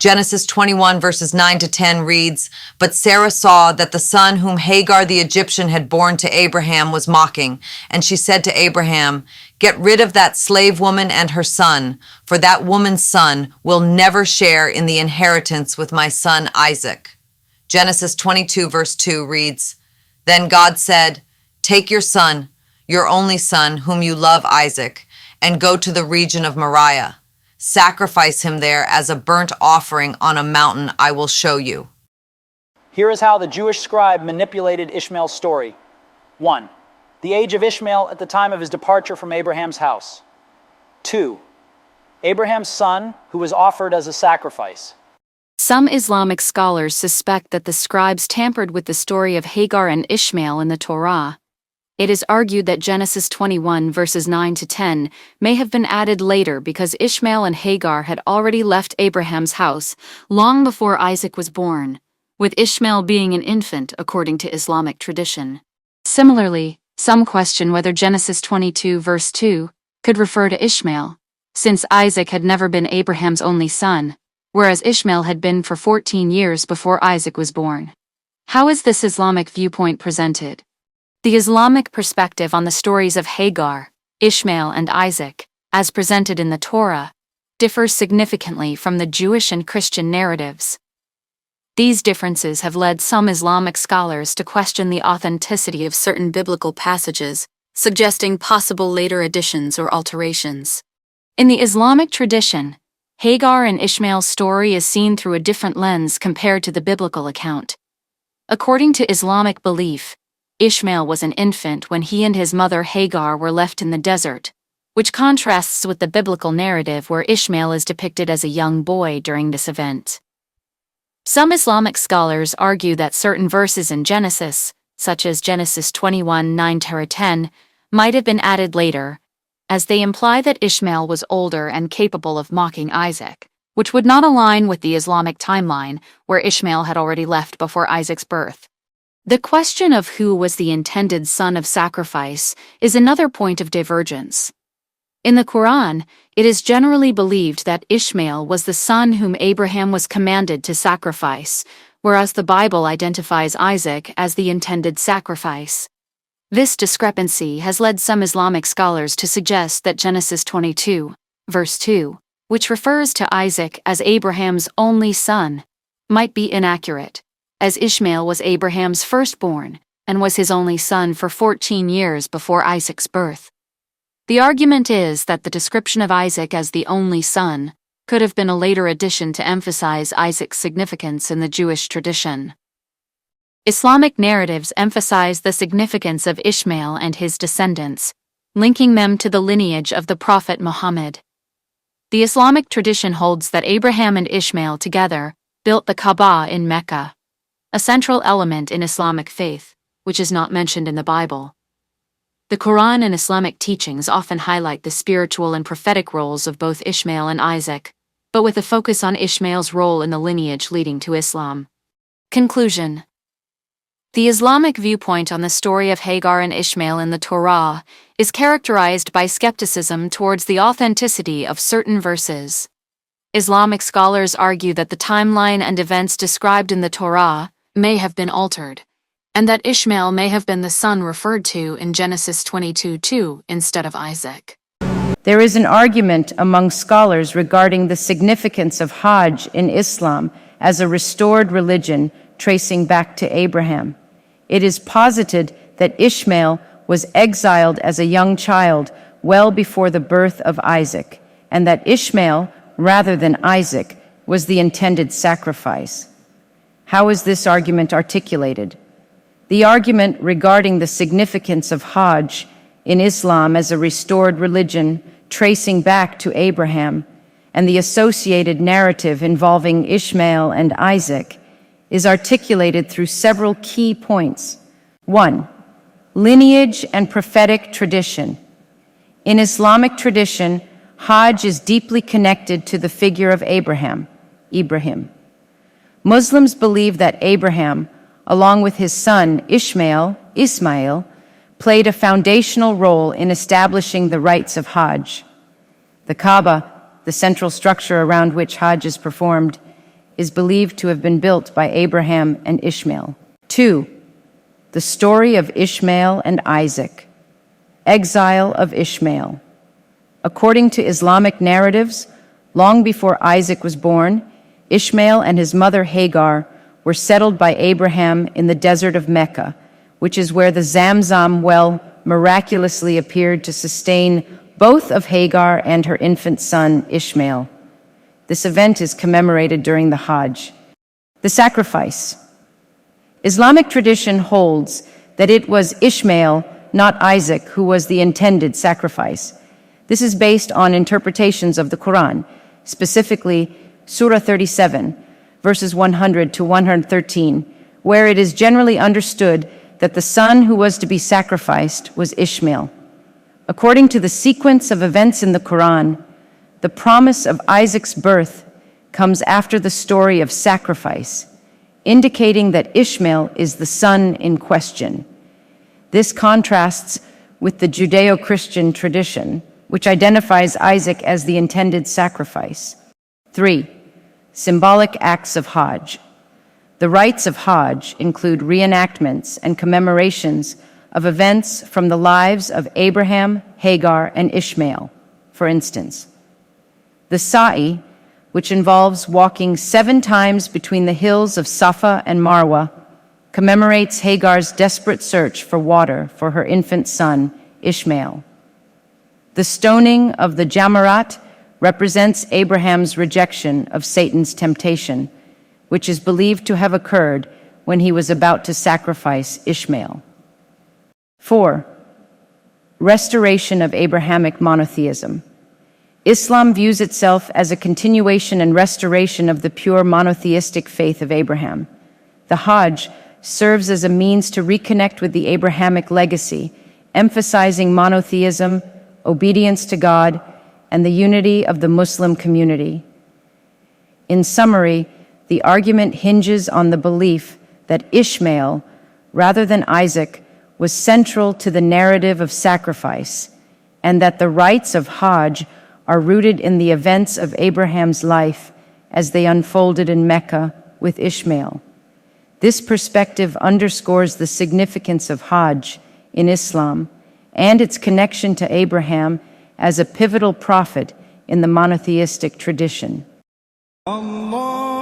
Genesis 21 verses 9 to 10 reads, "But Sarah saw that the son whom Hagar the Egyptian had borne to Abraham was mocking, and she said to Abraham, 'Get rid of that slave woman and her son, for that woman's son will never share in the inheritance with my son Isaac.'" Genesis 22 verse 2 reads, "Then God said, 'Take your son, your only son, whom you love, Isaac, and go to the region of Moriah. Sacrifice him there as a burnt offering on a mountain I will show you.'" Here is how the Jewish scribe manipulated Ishmael's story. 1. The age of Ishmael at the time of his departure from Abraham's house. 2. Abraham's son, who was offered as a sacrifice. Some Islamic scholars suspect that the scribes tampered with the story of Hagar and Ishmael in the Torah. It is argued that Genesis 21 verses 9 to 10 may have been added later because Ishmael and Hagar had already left Abraham's house long before Isaac was born, with Ishmael being an infant according to Islamic tradition. Similarly, some question whether Genesis 22 verse 2 could refer to Ishmael, since Isaac had never been Abraham's only son, whereas Ishmael had been for 14 years before Isaac was born. How is this Islamic viewpoint presented? The Islamic perspective on the stories of Hagar, Ishmael, and Isaac, as presented in the Torah, differs significantly from the Jewish and Christian narratives. These differences have led some Islamic scholars to question the authenticity of certain biblical passages, suggesting possible later additions or alterations. In the Islamic tradition, Hagar and Ishmael's story is seen through a different lens compared to the biblical account. According to Islamic belief, Ishmael was an infant when he and his mother Hagar were left in the desert, which contrasts with the biblical narrative where Ishmael is depicted as a young boy during this event. Some Islamic scholars argue that certain verses in Genesis, such as Genesis 21 9-10, might have been added later, as they imply that Ishmael was older and capable of mocking Isaac, which would not align with the Islamic timeline where Ishmael had already left before Isaac's birth. The question of who was the intended son of sacrifice is another point of divergence. In the Quran, it is generally believed that Ishmael was the son whom Abraham was commanded to sacrifice, whereas the Bible identifies Isaac as the intended sacrifice. This discrepancy has led some Islamic scholars to suggest that Genesis 22, verse 2, which refers to Isaac as Abraham's only son, might be inaccurate, as Ishmael was Abraham's firstborn and was his only son for 14 years before Isaac's birth. The argument is that the description of Isaac as the only son could have been a later addition to emphasize Isaac's significance in the Jewish tradition. Islamic narratives emphasize the significance of Ishmael and his descendants, linking them to the lineage of the Prophet Muhammad. The Islamic tradition holds that Abraham and Ishmael together built the Kaaba in Mecca, a central element in Islamic faith, which is not mentioned in the Bible. The Quran and Islamic teachings often highlight the spiritual and prophetic roles of both Ishmael and Isaac, but with a focus on Ishmael's role in the lineage leading to Islam. Conclusion. The Islamic viewpoint on the story of Hagar and Ishmael in the Torah is characterized by skepticism towards the authenticity of certain verses. Islamic scholars argue that the timeline and events described in the Torah may have been altered, and that Ishmael may have been the son referred to in Genesis 22:2 instead of Isaac. There is an argument among scholars regarding the significance of Hajj in Islam as a restored religion tracing back to Abraham. It is posited that Ishmael was exiled as a young child well before the birth of Isaac, and that Ishmael, rather than Isaac, was the intended sacrifice. How is this argument articulated? The argument regarding the significance of Hajj in Islam as a restored religion tracing back to Abraham and the associated narrative involving Ishmael and Isaac is articulated through several key points. 1. Lineage and prophetic tradition. In Islamic tradition, Hajj is deeply connected to the figure of Ibrahim. Muslims believe that Abraham, along with his son Ismail, played a foundational role in establishing the rites of Hajj. The Kaaba, the central structure around which Hajj is performed, is believed to have been built by Abraham and Ishmael. 2. The story of Ishmael and Isaac. Exile of Ishmael. According to Islamic narratives, long before Isaac was born, Ishmael and his mother Hagar were settled by Abraham in the desert of Mecca, which is where the Zamzam well miraculously appeared to sustain both of Hagar and her infant son Ishmael. This event is commemorated during the Hajj. The sacrifice. Islamic tradition holds that it was Ishmael, not Isaac, who was the intended sacrifice. This is based on interpretations of the Quran, specifically Surah 37, verses 100 to 113, where it is generally understood that the son who was to be sacrificed was Ishmael. According to the sequence of events in the Quran, the promise of Isaac's birth comes after the story of sacrifice, indicating that Ishmael is the son in question. This contrasts with the Judeo-Christian tradition, which identifies Isaac as the intended sacrifice. 3. Symbolic acts of Hajj. The rites of Hajj include reenactments and commemorations of events from the lives of Abraham, Hagar, and Ishmael. For instance, the Sa'i, which involves walking 7 times between the hills of Safa and Marwa, commemorates Hagar's desperate search for water for her infant son, Ishmael. The stoning of the Jamarat represents Abraham's rejection of Satan's temptation, which is believed to have occurred when he was about to sacrifice Ishmael. 4. Restoration of Abrahamic monotheism. Islam views itself as a continuation and restoration of the pure monotheistic faith of Abraham. The Hajj serves as a means to reconnect with the Abrahamic legacy, emphasizing monotheism, obedience to God, and the unity of the Muslim community. In summary, the argument hinges on the belief that Ishmael, rather than Isaac, was central to the narrative of sacrifice, and that the rites of Hajj are rooted in the events of Abraham's life as they unfolded in Mecca with Ishmael. This perspective underscores the significance of Hajj in Islam and its connection to Abraham as a pivotal prophet in the monotheistic tradition. Allah